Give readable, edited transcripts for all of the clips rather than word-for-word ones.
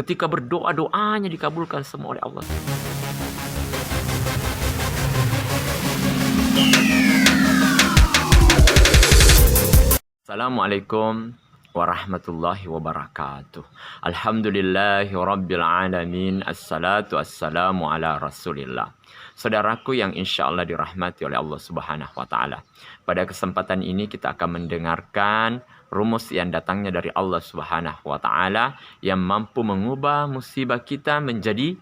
Ketika berdoa, doanya dikabulkan semua oleh Allah. Assalamualaikum warahmatullahi wabarakatuh. Alhamdulillahi rabbil alamin. Assalatu wassalamu ala rasulillah. Saudaraku yang insya Allah dirahmati oleh Allah subhanahu wa ta'ala. Pada kesempatan ini kita akan mendengarkan rumus yang datangnya dari Allah subhanahu wa ta'ala yang mampu mengubah musibah kita menjadi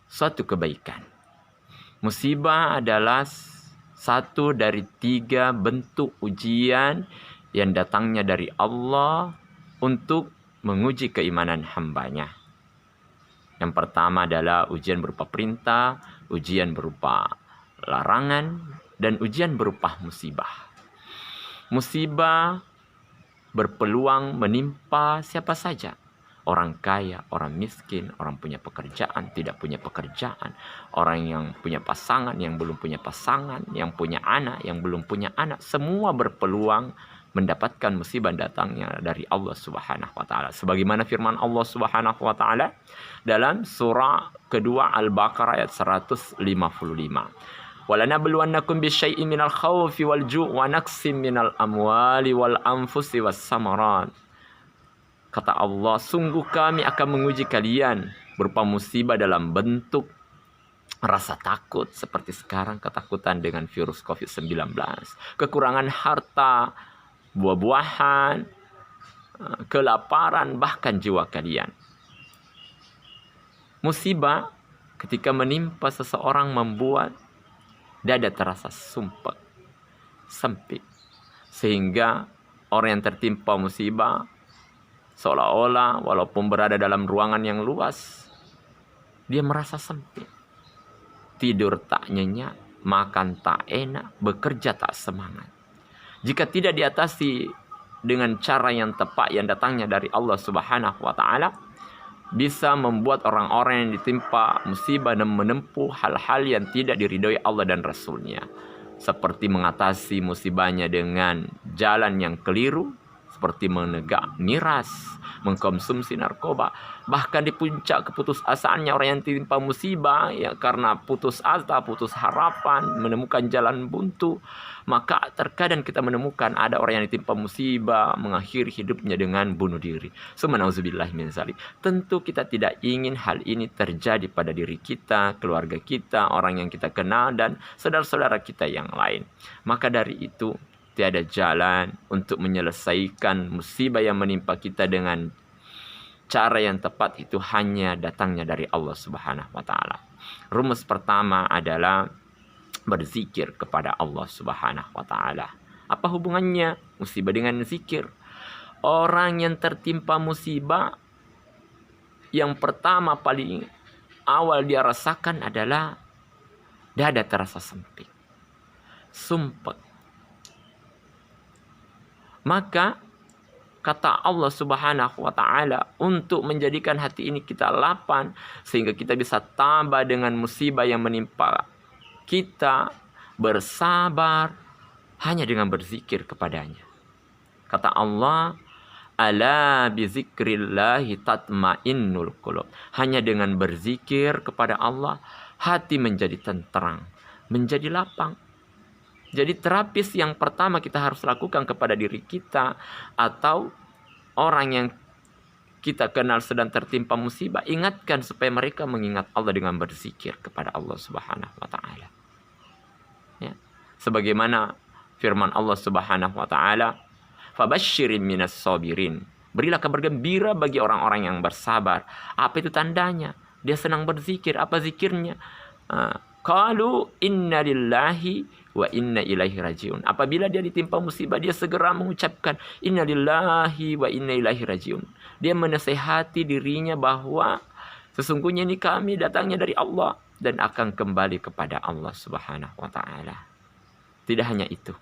suatu kebaikan. Musibah adalah satu dari 3 bentuk ujian yang datangnya dari Allah untuk menguji keimanan hambanya. Yang pertama adalah ujian berupa perintah, ujian berupa larangan, dan ujian berupa musibah. Musibah berpeluang menimpa siapa saja. Orang kaya, orang miskin, orang punya pekerjaan, tidak punya pekerjaan. Orang yang punya pasangan, yang belum punya pasangan, yang punya anak, yang belum punya anak. Semua berpeluang mendapatkan musibah datangnya dari Allah subhanahu wa ta'ala. Sebagaimana firman Allah subhanahu wa ta'ala dalam surah kedua Al-Baqarah ayat 155. وَلَنَبْلُوَنَّكُمْ بِشَيْءٍ مِنَ الْخَوْفِ وَالْجُوعِ وَنَقْصٍ مِنَ الْأَمْوَالِ وَالْأَنْفُسِ وَالثَّمَرَاتِ. Kata Allah, sungguh kami akan menguji kalian berupa musibah dalam bentuk rasa takut seperti sekarang, ketakutan dengan virus COVID-19, kekurangan harta, buah-buahan, kelaparan, bahkan jiwa kalian. Musibah ketika menimpa seseorang membuat dada terasa sumpek, sempit, sehingga orang yang tertimpa musibah seolah-olah walaupun berada dalam ruangan yang luas, dia merasa sempit. Tidur tak nyenyak, makan tak enak, bekerja tak semangat. Jika tidak diatasi dengan cara yang tepat yang datangnya dari Allah subhanahu wa ta'ala, bisa membuat orang-orang yang ditimpa musibah dan menempuh hal-hal yang tidak diridhoi Allah dan Rasulnya. Seperti mengatasi musibahnya dengan jalan yang keliru, seperti menegak miras, mengkonsumsi narkoba. Bahkan di puncak keputusasaannya orang yang ditimpa musibah, ya karena putus asa, putus harapan, menemukan jalan buntu. Maka terkadang kita menemukan ada orang yang ditimpa musibah mengakhiri hidupnya dengan bunuh diri. Subhanallah min zalik. Tentu kita tidak ingin hal ini terjadi pada diri kita, keluarga kita, orang yang kita kenal, dan saudara-saudara kita yang lain. Maka dari itu, tiada jalan untuk menyelesaikan musibah yang menimpa kita dengan cara yang tepat, itu hanya datangnya dari Allah subhanahu wa ta'ala. Rumus pertama adalah berzikir kepada Allah subhanahu wa ta'ala. Apa hubungannya musibah dengan zikir? Orang yang tertimpa musibah, yang pertama paling awal dia rasakan adalah dada terasa sempit, sumpek. Maka kata Allah subhanahu wa ta'ala, untuk menjadikan hati ini kita lapang, sehingga kita bisa tabah dengan musibah yang menimpa kita, bersabar hanya dengan berzikir kepadanya. Kata Allah, ala bizikrillahi tatmainnul qulub. Hanya dengan berzikir kepada Allah, hati menjadi tenteram, menjadi lapang. Jadi terapis yang pertama kita harus lakukan kepada diri kita atau orang yang kita kenal sedang tertimpa musibah, ingatkan supaya mereka mengingat Allah dengan berzikir kepada Allah subhanahu wa ta'ala. Ya. Sebagaimana firman Allah subhanahu wa ta'ala, fabasyirin minas sabirin. Berilah kabar gembira bagi orang-orang yang bersabar. Apa itu tandanya? Dia senang berzikir. Apa zikirnya? Qalu inna lillahi wa inna ilaihi rajiun. Apabila dia ditimpa musibah, dia segera mengucapkan inna lillahi wa inna ilaihi rajiun. Dia menasehati dirinya bahwa sesungguhnya ini kami datangnya dari Allah dan akan kembali kepada Allah subhanahu wa ta'ala. Tidak hanya itu.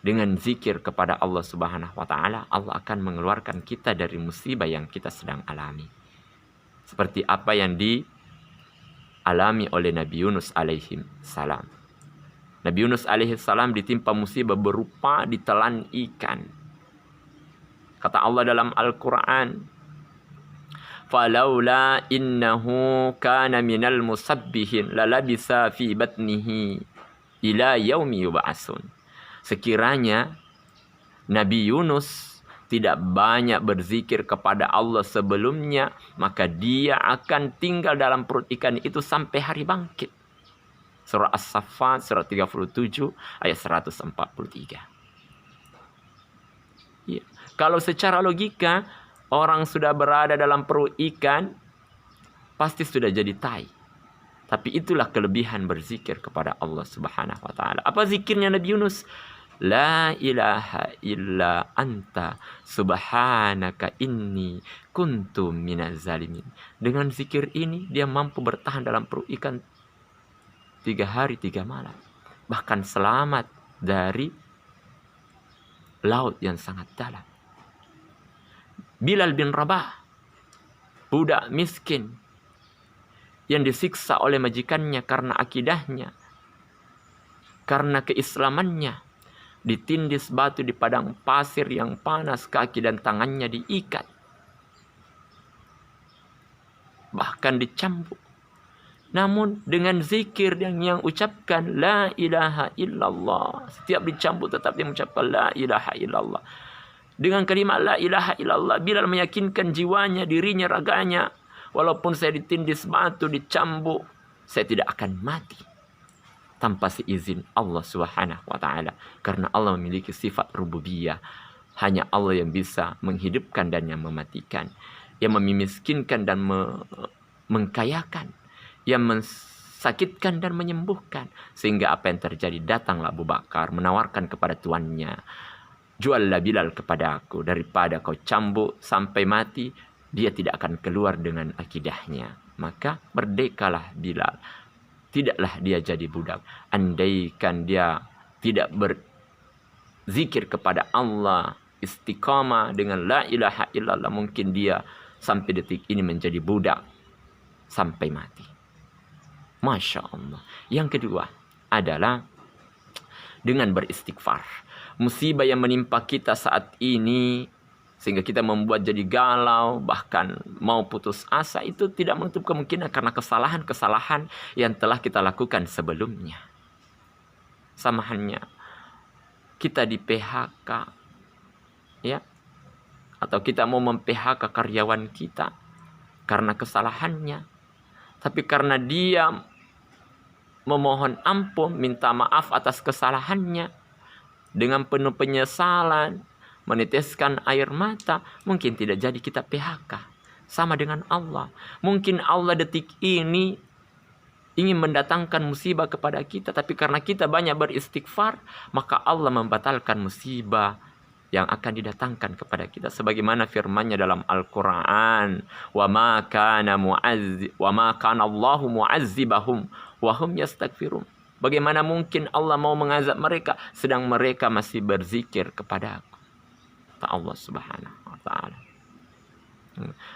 Dengan zikir kepada Allah subhanahu wa ta'ala, Allah akan mengeluarkan kita dari musibah yang kita sedang alami. Seperti apa yang dialami oleh Nabi Yunus alaihi salam. Nabi Yunus alaihi salam ditimpa musibah berupa ditelan ikan. Kata Allah dalam Al-Quran, falaula innahu kana minal musabbihin lalabisa fi batnihi ila yaumi yub'atsun. Sekiranya Nabi Yunus tidak banyak berzikir kepada Allah sebelumnya, maka dia akan tinggal dalam perut ikan itu sampai hari bangkit. Surah As-Saffat, surah 37, ayat 143. Ya. Kalau secara logika, orang sudah berada dalam perut ikan, pasti sudah jadi tai. Tapi itulah kelebihan berzikir kepada Allah Subhanahu wa Ta'ala. Apa zikirnya Nabi Yunus? La ilaha illa anta subhanaka inni kuntu minaz zalimin. Dengan zikir ini dia mampu bertahan dalam perut ikan 3 hari 3 malam. Bahkan selamat dari laut yang sangat dalam. Bilal bin Rabah, budak miskin yang disiksa oleh majikannya karena akidahnya, karena keislamannya, ditindis batu di padang pasir yang panas, kaki dan tangannya diikat, bahkan dicambuk. Namun dengan zikir yang ucapkan la ilaha illallah, setiap dicambuk tetap dia mengucapkan la ilaha illallah. Dengan kalimat la ilaha illallah, Bilal meyakinkan jiwanya, dirinya, raganya, walaupun saya ditindis batu, dicambuk, saya tidak akan mati tanpa seizin Allah Subhanahu wa Ta'ala. Karena Allah memiliki sifat rububiyah. Hanya Allah yang bisa menghidupkan dan yang mematikan, yang memiskinkan dan mengkayakan, yang mensakitkan dan menyembuhkan. Sehingga apa yang terjadi? Datanglah Abu Bakar menawarkan kepada tuannya, juallah Bilal kepada aku, daripada kau cambuk sampai mati, dia tidak akan keluar dengan akidahnya. Maka merdekalah Bilal, tidaklah dia jadi budak. Andaikan dia tidak berzikir kepada Allah, istiqamah dengan la ilaha illallah, mungkin dia sampai detik ini menjadi budak sampai mati. Masya Allah. Yang kedua adalah dengan beristighfar. Musibah yang menimpa kita saat ini sehingga kita membuat jadi galau, bahkan mau putus asa, itu tidak menutup kemungkinan karena kesalahan-kesalahan yang telah kita lakukan sebelumnya. Sama halnya kita di PHK, ya, atau kita mau mem-PHK karyawan kita karena kesalahannya, tapi karena dia memohon ampun, minta maaf atas kesalahannya dengan penuh penyesalan, meneteskan air mata, mungkin tidak jadi kita PHK. Sama dengan Allah. Mungkin Allah detik ini ingin mendatangkan musibah kepada kita, tapi karena kita banyak beristighfar, maka Allah membatalkan musibah yang akan didatangkan kepada kita. Sebagaimana firman-Nya dalam Al-Quran, wa ma kana Allahu mu'azzibahum wa hum yastaghfirun. Bagaimana mungkin Allah mau mengazab mereka sedang mereka masih berzikir kepada Aku, Allah Subhanahu wa Ta'ala.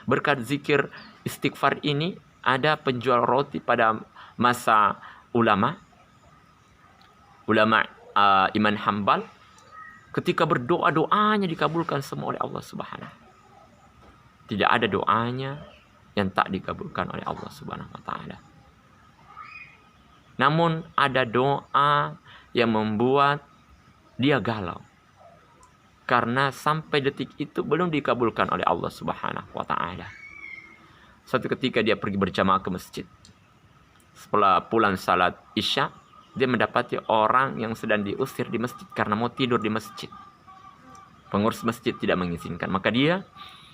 Berkat zikir istighfar ini, ada penjual roti pada masa ulama Imam Hambal, ketika berdoa, doanya dikabulkan semua oleh Allah Subhanahu. Tidak ada doanya yang tak dikabulkan oleh Allah Subhanahu wa Ta'ala. Namun ada doa yang membuat dia galau, karena sampai detik itu belum dikabulkan oleh Allah Subhanahu wa Ta'ala. Suatu ketika dia pergi berjamaah ke masjid. Setelah pulang salat Isya, dia mendapati orang yang sedang diusir di masjid karena mau tidur di masjid. Pengurus masjid tidak mengizinkan. Maka dia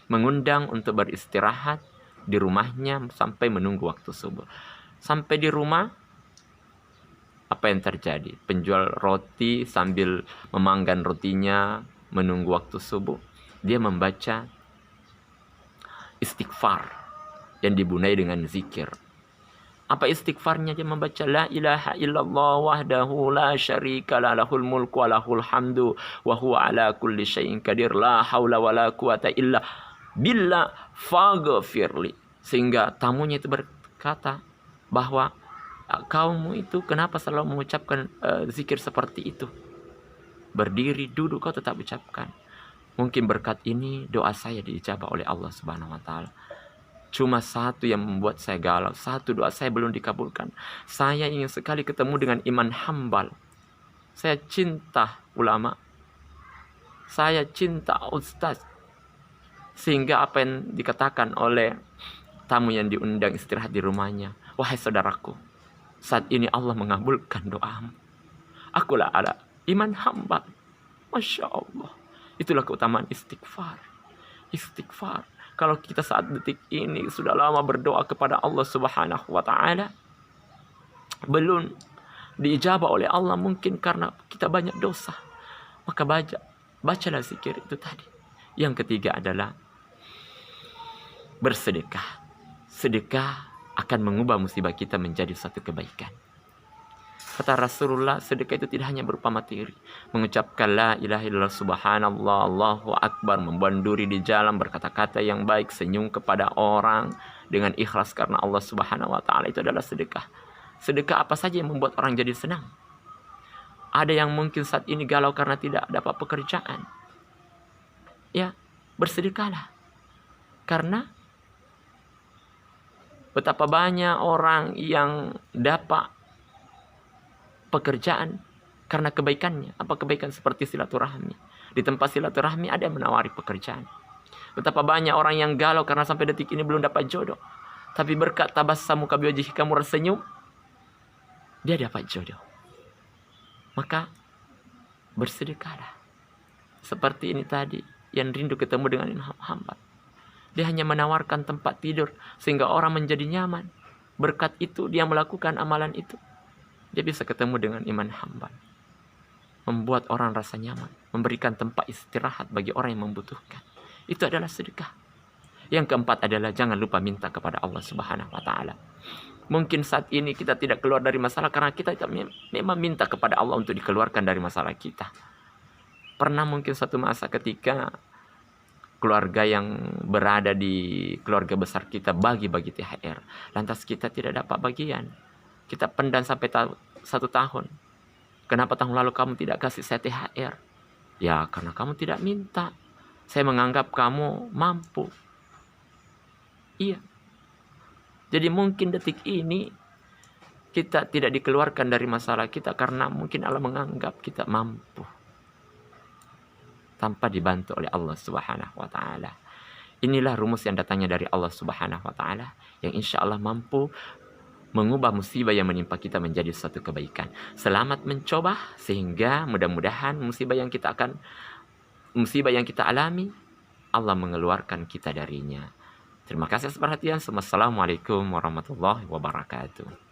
mengundang untuk beristirahat di rumahnya sampai menunggu waktu subuh. Sampai di rumah, apa yang terjadi? Penjual roti sambil memanggang rotinya, menunggu waktu subuh, dia membaca istighfar yang dibunai dengan zikir. Apa istighfarnya? Dia membaca la ilaha illallah wahdahu la syarika la lahul mulku wa lahul hamdu wa huwa ala kulli syai'in qadir la haula wa la quwata illa billah faghfirli. Sehingga tamunya itu berkata bahwa kaummu itu kenapa selalu mengucapkan zikir seperti itu? Berdiri, duduk, kau tetap ucapkan. Mungkin berkat ini doa saya diijabah oleh Allah Subhanahu wa Ta'ala. Cuma satu yang membuat saya galau, satu doa saya belum dikabulkan. Saya ingin sekali ketemu dengan Imam Hambal. Saya cinta ulama. Saya cinta ustaz. Sehingga apa yang dikatakan oleh tamu yang diundang istirahat di rumahnya, wahai saudaraku, saat ini Allah mengabulkan doamu. Akulah ada Imam Hambal. Masya Allah. Itulah keutamaan istighfar. Istighfar. Kalau kita saat detik ini sudah lama berdoa kepada Allah Subhanahu wa Ta'ala, belum diijabah oleh Allah mungkin karena kita banyak dosa, maka bacalah zikir itu tadi. Yang ketiga adalah bersedekah. Sedekah akan mengubah musibah kita menjadi satu kebaikan. Kata Rasulullah, sedekah itu tidak hanya berupa materi. Mengucapkan la ilaha illallah subhanallah, Allahu akbar, membanduri di jalan, berkata-kata yang baik, senyum kepada orang dengan ikhlas karena Allah Subhanahu wa Ta'ala, itu adalah sedekah. Sedekah apa saja yang membuat orang jadi senang. Ada yang mungkin saat ini galau karena tidak dapat pekerjaan. Ya, bersedekahlah. Karena betapa banyak orang yang dapat pekerjaan karena kebaikannya. Apa kebaikan? Seperti silaturahmi. Di tempat silaturahmi ada yang menawari pekerjaan. Betapa banyak orang yang galau karena sampai detik ini belum dapat jodoh. Tapi berkat tabassamu ka biwajhika, kamu tersenyum, dia dapat jodoh. Maka bersedekahlah. Seperti ini tadi, yang rindu ketemu dengan hamba. Dia hanya menawarkan tempat tidur sehingga orang menjadi nyaman. Berkat itu dia melakukan amalan itu. Dia bisa ketemu dengan Imam Hambal. Membuat orang rasa nyaman. Memberikan tempat istirahat bagi orang yang membutuhkan. Itu adalah sedekah. Yang keempat adalah jangan lupa minta kepada Allah Subhanahu wa Ta'ala. Mungkin saat ini kita tidak keluar dari masalah karena kita memang minta kepada Allah untuk dikeluarkan dari masalah kita. Pernah mungkin suatu masa ketika keluarga yang berada di keluarga besar kita bagi-bagi THR. Lantas kita tidak dapat bagian. Kita pendam sampai 1 tahun. Kenapa tahun lalu kamu tidak kasih saya THR? Ya, karena kamu tidak minta. Saya menganggap kamu mampu. Iya. Jadi mungkin detik ini kita tidak dikeluarkan dari masalah kita karena mungkin Allah menganggap kita mampu. Tanpa dibantu oleh Allah Subhanahu wa Ta'ala. Inilah rumus yang datangnya dari Allah Subhanahu wa Ta'ala, yang insya Allah mampu mengubah musibah yang menimpa kita menjadi suatu kebaikan. Selamat mencoba, sehingga mudah-mudahan musibah yang kita alami, Allah mengeluarkan kita darinya. Terima kasih atas perhatian. Assalamualaikum warahmatullahi wabarakatuh.